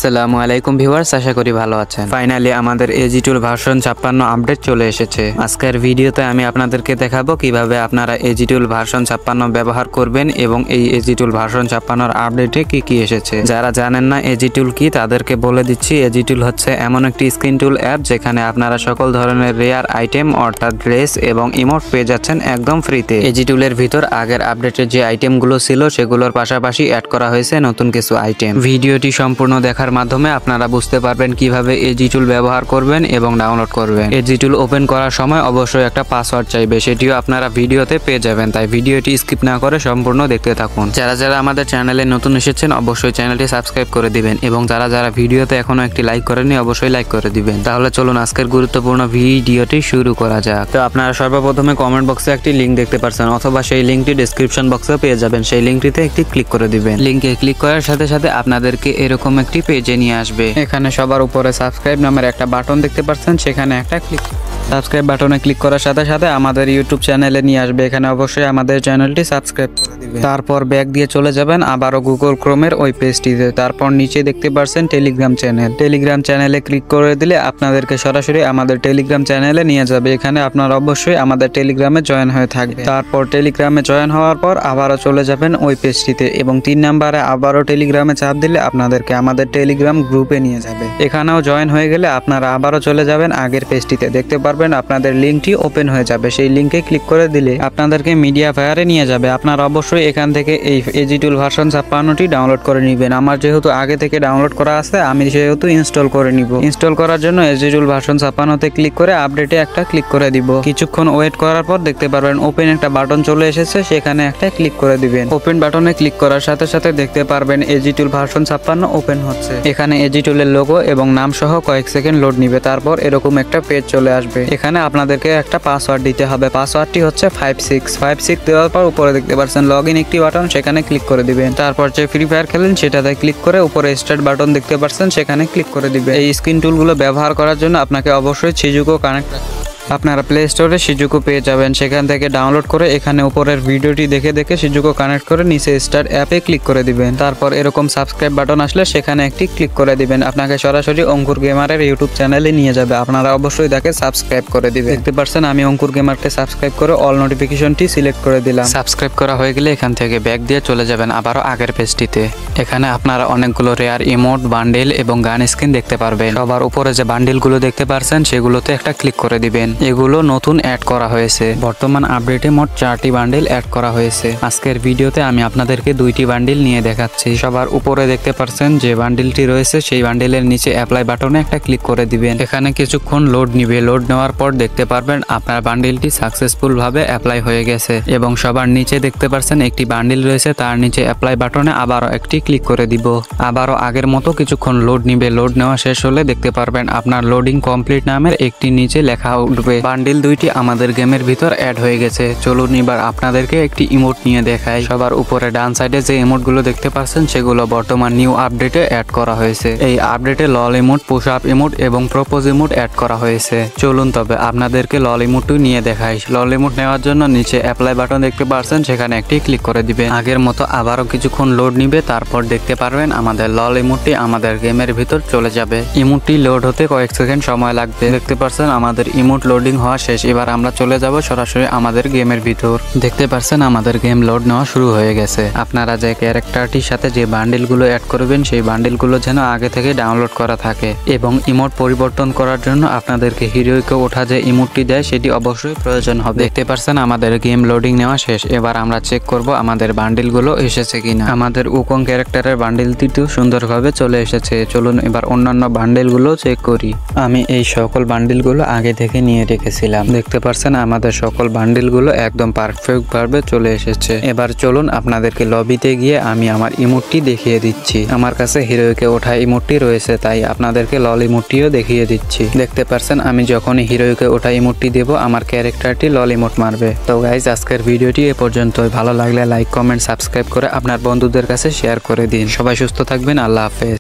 আসসালামু আলাইকুম ভিউয়ার্স, আশা করি ভালো আছেন। ফাইনালি আমাদের এজি টুল ভার্সন 56 আপডেট চলে এসেছে। আজকের ভিডিওতে আমি আপনাদেরকে দেখাবো কিভাবে আপনারা এজি টুল ভার্সন 56 ব্যবহার করবেন এবং এই এজি টুল ভার্সন 56 আপডেটে কি কি এসেছে। যারা জানেন না এজি টুল কি, তাদেরকে বলে দিচ্ছি। এজি টুল হচ্ছে এমন একটি স্ক্রিন টুল অ্যাপ যেখানে আপনারা সকল ধরনের রেয়ার আইটেম অর্থাৎ ড্রেস এবং ইমোট পেয়ে যাচ্ছেন একদম ফ্রিতে। এজি টুলের ভিতর আগের আপডেটের যে আইটেমগুলো ছিল সেগুলোর পাশাপাশি অ্যাড করা হয়েছে নতুন কিছু আইটেম। ভিডিওটি সম্পূর্ণ দেখার মাধ্যমে আপনারা বুঝতে পারবেন কিভাবে এজি টুল ব্যবহার করবেন এবং ডাউনলোড করবেন। এজি টুল ওপেন করার সময় অবশ্যই একটা পাসওয়ার্ড চাইবে, সেটিও আপনারা ভিডিওতে পেয়ে যাবেন, তাই ভিডিওটি স্কিপ না করে সম্পূর্ণ দেখতে থাকুন। যারা যারা আমাদের চ্যানেলে নতুন এসেছেন অবশ্যই চ্যানেলটি সাবস্ক্রাইব করে দিবেন এবং যারা যারা ভিডিওতে এখনো একটি লাইক করেননি অবশ্যই লাইক করে দিবেন। তাহলে চলুন আজকের গুরুত্বপূর্ণ ভিডিওটি শুরু করা যাক। তো আপনারা সর্বপ্রথমে কমেন্ট বক্সে একটি লিঙ্ক দেখতে পাচ্ছেন অথবা সেই লিঙ্কটি ডেসক্রিপশন বক্সে পেয়ে যাবেন। সেই লিঙ্কটিতে একটি ক্লিক করে দিবেন। লিঙ্কে ক্লিক করার সাথে সাথে আপনাদেরকে এরকম একটি পেজে নিয়ে আসবে। এখানে সবার উপরে সাবস্ক্রাইব নামের একটা বাটন দেখতে পাচ্ছেন, সেখানে একটা ক্লিক। সাবস্ক্রাইব বাটনে ক্লিক করার সাথে সাথে আমাদের ইউটিউব চ্যানেলে নিয়ে আসবে। এখানে অবশ্যই আমাদের চ্যানেলটি সাবস্ক্রাইব করে দিবেন। তারপর ব্যাক দিয়ে চলে যাবেন আবারও গুগল ক্রোমের ওই পেজটিতে। তারপর নিচে দেখতে পাচ্ছেন টেলিগ্রাম চ্যানেল। টেলিগ্রাম চ্যানেলে ক্লিক করে দিলে আপনাদেরকে সরাসরি আমাদের টেলিগ্রাম চ্যানেলে নিয়ে যাবে। এখানে আপনারা অবশ্যই আমাদের টেলিগ্রামে জয়েন হয়ে থাকবে। তারপর টেলিগ্রামে জয়েন হওয়ার পর আবারও চলে যাবেন ওই পেজটিতে এবং 3 নম্বরে আবারও টেলিগ্রামে চাপ দিলে আপনাদেরকে আমাদের টেলিগ্রাম গ্রুপে নিয়ে যাবে। এখানেও জয়েন হয়ে গেলে আপনারা আবারও চলে যাবেন আগের পেজটিতে। দেখতে পারবেন আপনাদের লিঙ্কটি ওপেন হয়ে যাবে। সেই লিঙ্কে ক্লিক করে দিলে আপনাদেরকে মিডিয়া ফায়ারে নিয়ে যাবে। আপনারা অবশ্যই এখান থেকে এই এজি টুল ভার্সন 56টি ডাউনলোড করে নেবেন। আমার যেহেতু আগে থেকে ডাউনলোড করা আছে, আমি সেহেতু ইনস্টল করে নিব। ইনস্টল করার জন্য এজি টুল ভার্সন 56তে ক্লিক করে আপডেটে একটা ক্লিক করে দিব। কিছুক্ষণ ওয়েট করার পর দেখতে পারবেন ওপেন একটা বাটন চলে এসেছে, সেখানে একটা ক্লিক করে দিবেন। ওপেন বাটনে ক্লিক করার সাথে সাথে দেখতে পারবেন এজি টুল ভার্সন 56 ওপেন হচ্ছে। এখানে এজি টুলের লোগো এবং নাম সহ কয়েক সেকেন্ড লোড নিবে। তারপর এরকম একটা পেজ চলে আসবে। এখানে আপনাদেরকে একটা পাসওয়ার্ড দিতে হবে। পাসওয়ার্ডটি হচ্ছে 5656 দেওয়ার পর উপরে দেখতে পাচ্ছেন লগইন একটি বাটন, সেখানে ক্লিক করে দিবেন। তারপর যে ফ্রি ফায়ার খেলেন সেটাতে ক্লিক করে উপরে স্টার্ট বাটন দেখতে পাচ্ছেন, সেখানে ক্লিক করে দিবেন। এই স্ক্রিন টুলগুলো ব্যবহার করার জন্য আপনাকে অবশ্যই সিজুকো কানেক্ট আপনারা প্লে স্টোরে সিজুকো পেয়ে যাবেন। সেখান থেকে ডাউনলোড করে এখানে উপরের ভিডিওটি দেখে দেখে সিজুকো কানেক্ট করে নিচে স্টার্ট অ্যাপে ক্লিক করে দিবেন। তারপর এরকম সাবস্ক্রাইব বাটন আসলে সেখানে একটি ক্লিক করে দিবেন। আপনাকে সরাসরি অঙ্কুর গেমারের ইউটিউব চ্যানেলে নিয়ে যাবে। আপনারা অবশ্যই তাকে সাবস্ক্রাইব করে দিবেন। দেখতে পাচ্ছেন আমি অঙ্কুর গেমারকে সাবস্ক্রাইব করে অল নোটিফিকেশনটি সিলেক্ট করে দিলাম। সাবস্ক্রাইব করা হয়ে গেলে এখান থেকে ব্যাক দিয়ে চলে যাবেন আবারও আগের পেজটিতে। এখানে আপনারা অনেকগুলো রেয়ার ইমোট, বান্ডেল এবং গান স্কিন দেখতে পারবেন। সবার উপরে যে বান্ডেলগুলো দেখতে পাচ্ছেন সেগুলোতে একটা ক্লিক করে দিবেন। এগুলো নতুন অ্যাড করা হয়েছে। বর্তমান আপডেটে মোট 4টি বান্ডেল অ্যাড করা হয়েছে। আজকের ভিডিওতে আমি আপনাদেরকে 2টি বান্ডেল নিয়ে দেখাচ্ছি। সবার উপরে দেখতে পাচ্ছেন যে বান্ডেলটি রয়েছে, সেই বান্ডেলের নিচে অ্যাপ্লাই বাটনে একটা ক্লিক করে দিবেন। এখানে কিছুক্ষণ লোড নিবে। লোড নেওয়ার পর দেখতে পারবেন আপনার বান্ডেলটি সাকসেসফুল ভাবে অ্যাপ্লাই হয়ে গেছে এবং সবার নিচে দেখতে পাচ্ছেন একটি বান্ডেল রয়েছে, তার নিচে অ্যাপ্লাই বাটনে আবারও একটি ক্লিক করে দিব। আবারও আগের মতো কিছুক্ষণ লোড নিবে। লোড নেওয়া শেষ হলে দেখতে পারবেন আপনার লোডিং কমপ্লিট নামের একটি নিচে লেখা উঠবে। বান্ডেল 2টি আমাদের গেমের ভিতর অ্যাড হয়ে গেছে। চলুন এবার আপনাদেরকে একটি ইমোট নিয়ে দেখাই। সবার উপরে ডান সাইডে যে ইমোট গুলো দেখতে পাচ্ছেন সেগুলো বর্তমান নিউ আপডেটে অ্যাড করা হয়েছে। এই আপডেটে লল ইমোট, পুশ আপ ইমোট এবং প্রপোজ ইমোট অ্যাড করা হয়েছে। চলুন তবে আপনাদেরকে লল ইমোটটি নিয়ে দেখাই। লল ইমোট নেওয়ার জন্য নিচে অ্যাপ্লাই বাটন দেখতে পাচ্ছেন, সেখানে একটি ক্লিক করে দিবেন। আগের মতো আবারও কিছুক্ষণ লোড নিবে। তারপর দেখতে পারবেন আমাদের লল ইমোটটি আমাদের গেমের ভিতর চলে যাবে। ইমোটটি লোড হতে কয়েক সেকেন্ড সময় লাগবে। দেখতে পাচ্ছেন আমাদের ইমোট লোডিং হওয়া শেষ। এবার আমরা চলে যাব সরাসরি আমাদের গেমের ভিতর। দেখতে পাচ্ছেন আমাদের গেম লোড নেওয়া শুরু হয়ে গেছে। আপনারা যে ক্যারেক্টারটির সাথে যে বান্ডেলগুলো অ্যাড করবেন সেই বান্ডেলগুলো যেন আগে থেকে ডাউনলোড করা থাকে এবং ইমোট পরিবর্তন করার জন্য আপনাদেরকে হিরোইকে ওঠা যে ইমোটটি দেয় সেটি অবশ্যই প্রয়োজন হবে। দেখতে পাচ্ছেন আমাদের গেম লোডিং নেওয়া শেষ। এবার আমরা চেক করব আমাদের বান্ডেলগুলো এসেছে কিনা। আমাদের উকং ক্যারেক্টারের বান্ডেলটিও সুন্দরভাবে চলে এসেছে। চলুন এবার অন্যান্য বান্ডেলগুলো চেক করি। আমি এই সকল বান্ডেলগুলো আগে থেকে নিয়ে রেখেছিলাম। দেখতে পাচ্ছেন আমাদের সকল বান্ডেলগুলো একদম পারফেক্ট ভাবে চলে এসেছে। এবার চলুন আপনাদেরকে লবিতে গিয়ে আমি আমার ইমোটটি দেখিয়ে দিচ্ছি। আমার কাছে হিরোইকে ওঠা ইমোটটি রয়েছে, তাই আপনাদেরকে লল ইমোটটিও দেখিয়ে দিচ্ছি। দেখতে পাচ্ছেন আমি যখনই হিরোইকে ওঠা ইমোটটি দেব আমার ক্যারেক্টারটি লল ইমোট মারবে। তো গাইজ আজকের ভিডিওটি এ পর্যন্তই। ভালো লাগলে লাইক, কমেন্ট, সাবস্ক্রাইব করে আপনার বন্ধুদের কাছে শেয়ার করে দিন। সবাই সুস্থ থাকবেন। আল্লাহ হাফেজ।